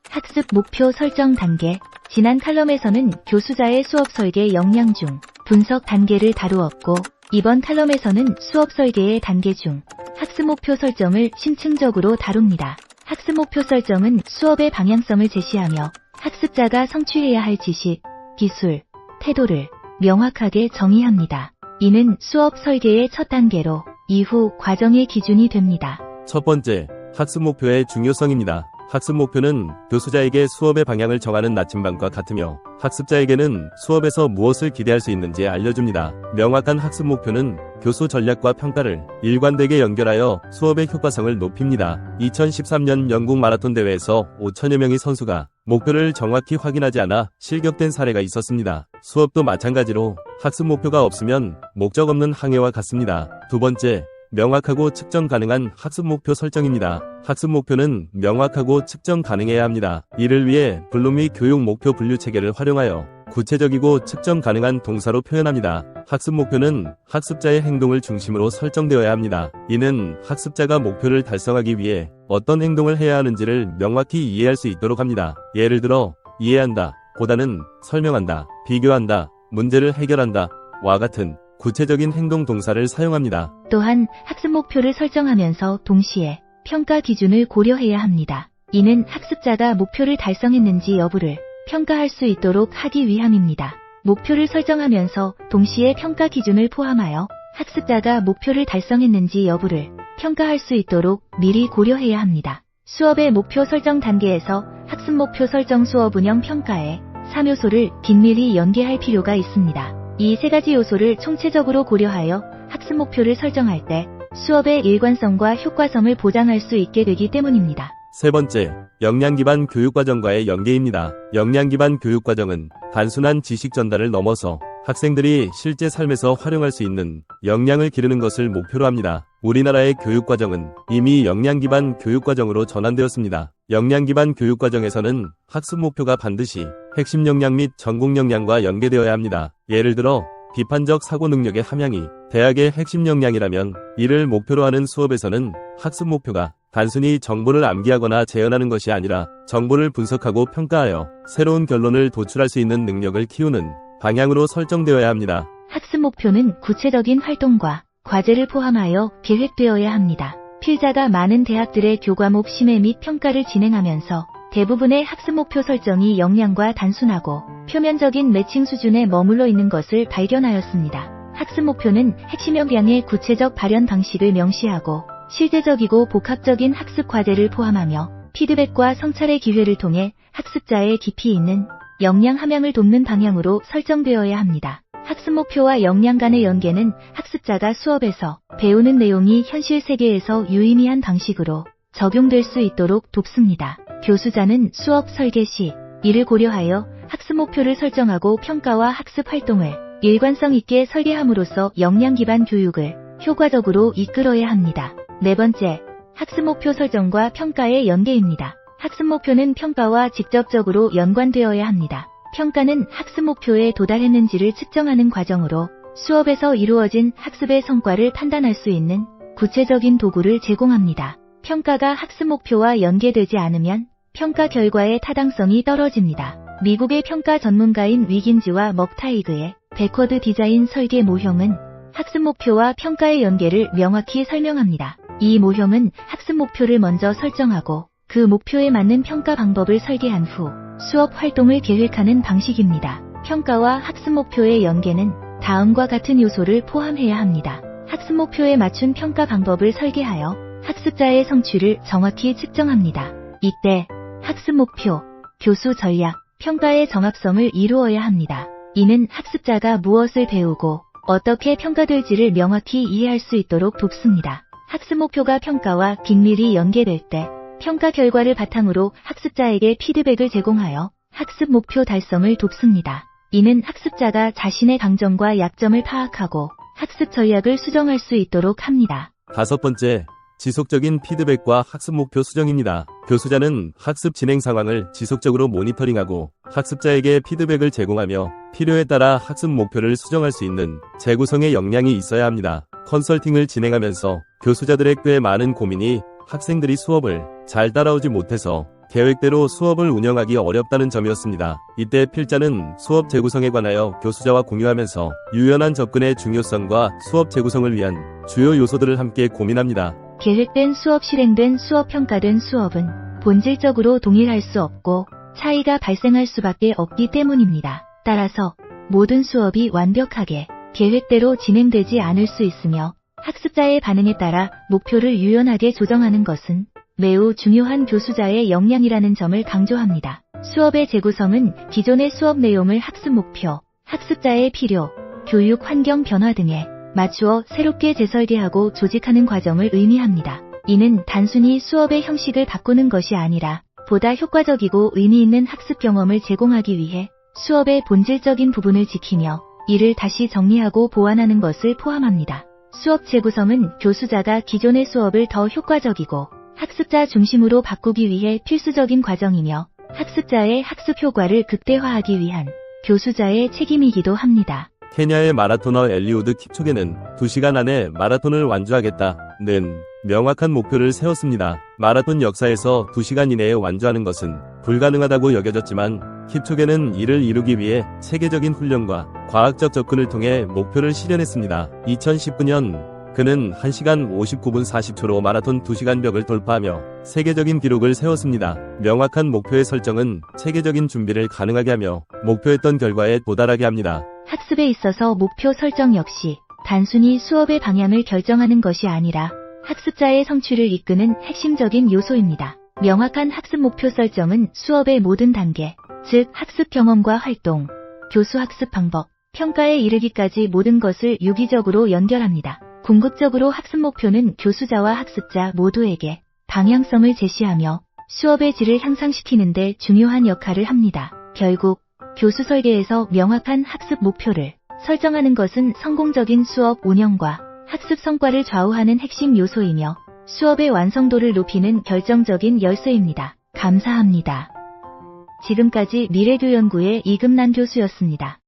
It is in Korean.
학습 목표 설정 단계. 지난 칼럼에서는 교수자의 수업 설계 역량 중 분석 단계를 다루었고, 이번 칼럼에서는 수업 설계의 단계 중 학습 목표 설정을 심층적으로 다룹니다. 학습 목표 설정은 수업의 방향성을 제시하며 학습자가 성취해야 할 지식, 기술, 태도를 명확하게 정의합니다. 이는 수업 설계의 첫 단계로 이후 과정의 기준이 됩니다. 첫 번째, 학습 목표의 중요성입니다. 학습 목표는 교수자에게 수업의 방향을 정하는 나침반과 같으며 학습자에게는 수업에서 무엇을 기대할 수 있는지 알려줍니다. 명확한 학습 목표는 교수 전략과 평가를 일관되게 연결하여 수업의 효과성을 높입니다. 2013년 영국 마라톤 대회에서 5천여 명의 선수가 목표를 정확히 확인하지 않아 실격된 사례가 있었습니다. 수업도 마찬가지로 학습 목표가 없으면 목적 없는 항해와 같습니다. 두 번째, 명확하고 측정 가능한 학습 목표 설정입니다. 학습 목표는 명확하고 측정 가능해야 합니다. 이를 위해 블룸이 교육 목표 분류 체계를 활용하여 구체적이고 측정 가능한 동사로 표현합니다. 학습 목표는 학습자의 행동을 중심으로 설정되어야 합니다. 이는 학습자가 목표를 달성하기 위해 어떤 행동을 해야 하는지를 명확히 이해할 수 있도록 합니다. 예를 들어, 이해한다 보다는 설명한다, 비교한다, 문제를 해결한다 와 같은 구체적인 행동 동사를 사용합니다. 또한 학습 목표를 설정하면서 동시에 평가 기준을 고려해야 합니다. 이는 학습자가 목표를 달성했는지 여부를 평가할 수 있도록 하기 위함입니다. 목표를 설정하면서 동시에 평가 기준을 포함하여 학습자가 목표를 달성했는지 여부를 평가할 수 있도록 미리 고려해야 합니다. 수업의 목표 설정 단계에서 학습 목표 설정 수업 운영 평가에 3요소를 긴밀히 연계할 필요가 있습니다. 이 세 가지 요소를 총체적으로 고려하여 학습 목표를 설정할 때 수업의 일관성과 효과성을 보장할 수 있게 되기 때문입니다. 세 번째, 역량 기반 교육과정과의 연계입니다. 역량 기반 교육과정은 단순한 지식 전달을 넘어서 학생들이 실제 삶에서 활용할 수 있는 역량을 기르는 것을 목표로 합니다. 우리나라의 교육과정은 이미 역량 기반 교육과정으로 전환되었습니다. 역량 기반 교육과정에서는 학습 목표가 반드시 핵심 역량 및 전공 역량과 연계되어야 합니다. 예를 들어, 비판적 사고 능력의 함양이 대학의 핵심 역량이라면 이를 목표로 하는 수업에서는 학습 목표가 단순히 정보를 암기하거나 재현하는 것이 아니라 정보를 분석하고 평가하여 새로운 결론을 도출할 수 있는 능력을 키우는 방향으로 설정되어야 합니다. 학습 목표는 구체적인 활동과 과제를 포함하여 계획되어야 합니다. 필자가 많은 대학들의 교과목 심의 및 평가를 진행하면서 대부분의 학습 목표 설정이 역량과 단순하고 표면적인 매칭 수준에 머물러 있는 것을 발견하였습니다. 학습 목표는 핵심 역량의 구체적 발현 방식을 명시하고 실제적이고 복합적인 학습 과제를 포함하며 피드백과 성찰의 기회를 통해 학습자의 깊이 있는 역량 함양을 돕는 방향으로 설정되어야 합니다. 학습 목표와 역량 간의 연계는 학습자가 수업에서 배우는 내용이 현실 세계에서 유의미한 방식으로 적용될 수 있도록 돕습니다. 교수자는 수업 설계 시 이를 고려하여 학습 목표를 설정하고 평가와 학습 활동을 일관성 있게 설계함으로써 역량 기반 교육을 효과적으로 이끌어야 합니다. 네 번째, 학습 목표 설정과 평가의 연계입니다. 학습 목표는 평가와 직접적으로 연관되어야 합니다. 평가는 학습 목표에 도달했는지를 측정하는 과정으로 수업에서 이루어진 학습의 성과를 판단할 수 있는 구체적인 도구를 제공합니다. 평가가 학습 목표와 연계되지 않으면 평가 결과의 타당성이 떨어집니다. 미국의 평가 전문가인 위긴즈와 먹타이그의 배쿼드 디자인 설계 모형은 학습 목표와 평가의 연계를 명확히 설명합니다. 이 모형은 학습 목표를 먼저 설정하고 그 목표에 맞는 평가 방법을 설계한 후 수업 활동을 계획하는 방식입니다. 평가와 학습 목표의 연계는 다음과 같은 요소를 포함해야 합니다. 학습 목표에 맞춘 평가 방법을 설계하여 학습자의 성취를 정확히 측정합니다. 이때 학습 목표, 교수 전략, 평가의 정합성을 이루어야 합니다. 이는 학습자가 무엇을 배우고 어떻게 평가될지를 명확히 이해할 수 있도록 돕습니다. 학습 목표가 평가와 긴밀히 연계될 때 평가 결과를 바탕으로 학습자에게 피드백을 제공하여 학습 목표 달성을 돕습니다. 이는 학습자가 자신의 강점과 약점을 파악하고 학습 전략을 수정할 수 있도록 합니다. 다섯 번째, 지속적인 피드백과 학습 목표 수정입니다. 교수자는 학습 진행 상황을 지속적으로 모니터링하고 학습자에게 피드백을 제공하며 필요에 따라 학습 목표를 수정할 수 있는 재구성의 역량이 있어야 합니다. 컨설팅을 진행하면서 교수자들의 꽤 많은 고민이 학생들이 수업을 잘 따라오지 못해서 계획대로 수업을 운영하기 어렵다는 점이었습니다. 이때 필자는 수업 재구성에 관하여 교수자와 공유하면서 유연한 접근의 중요성과 수업 재구성을 위한 주요 요소들을 함께 고민합니다. 계획된 수업, 실행된 수업, 평가된 수업은 본질적으로 동일할 수 없고 차이가 발생할 수밖에 없기 때문입니다. 따라서 모든 수업이 완벽하게 계획대로 진행되지 않을 수 있으며 학습자의 반응에 따라 목표를 유연하게 조정하는 것은 매우 중요한 교수자의 역량이라는 점을 강조합니다. 수업의 재구성은 기존의 수업 내용을 학습 목표, 학습자의 필요, 교육 환경 변화 등에 맞추어 새롭게 재설계하고 조직하는 과정을 의미합니다. 이는 단순히 수업의 형식을 바꾸는 것이 아니라 보다 효과적이고 의미 있는 학습 경험을 제공하기 위해 수업의 본질적인 부분을 지키며 이를 다시 정리하고 보완하는 것을 포함합니다. 수업 재구성은 교수자가 기존의 수업을 더 효과적이고 학습자 중심으로 바꾸기 위해 필수적인 과정이며 학습자의 학습 효과를 극대화하기 위한 교수자의 책임이기도 합니다. 케냐의 마라토너 엘리우드 킵초게는 2시간 안에 마라톤을 완주하겠다는 명확한 목표를 세웠습니다. 마라톤 역사에서 2시간 이내에 완주하는 것은 불가능하다고 여겨졌지만 킵초게는 이를 이루기 위해 세계적인 훈련과 과학적 접근을 통해 목표를 실현했습니다. 2019년 그는 1시간 59분 40초로 마라톤 2시간 벽을 돌파하며 세계적인 기록을 세웠습니다. 명확한 목표의 설정은 체계적인 준비를 가능하게 하며 목표했던 결과에 도달하게 합니다. 학습에 있어서 목표 설정 역시 단순히 수업의 방향을 결정하는 것이 아니라 학습자의 성취를 이끄는 핵심적인 요소입니다. 명확한 학습 목표 설정은 수업의 모든 단계, 즉 학습 경험과 활동, 교수 학습 방법, 평가에 이르기까지 모든 것을 유기적으로 연결합니다. 궁극적으로 학습 목표는 교수자와 학습자 모두에게 방향성을 제시하며 수업의 질을 향상시키는 데 중요한 역할을 합니다. 결국 교수 설계에서 명확한 학습 목표를 설정하는 것은 성공적인 수업 운영과 학습 성과를 좌우하는 핵심 요소이며 수업의 완성도를 높이는 결정적인 열쇠입니다. 감사합니다. 지금까지 미래교연구의 이금란 교수였습니다.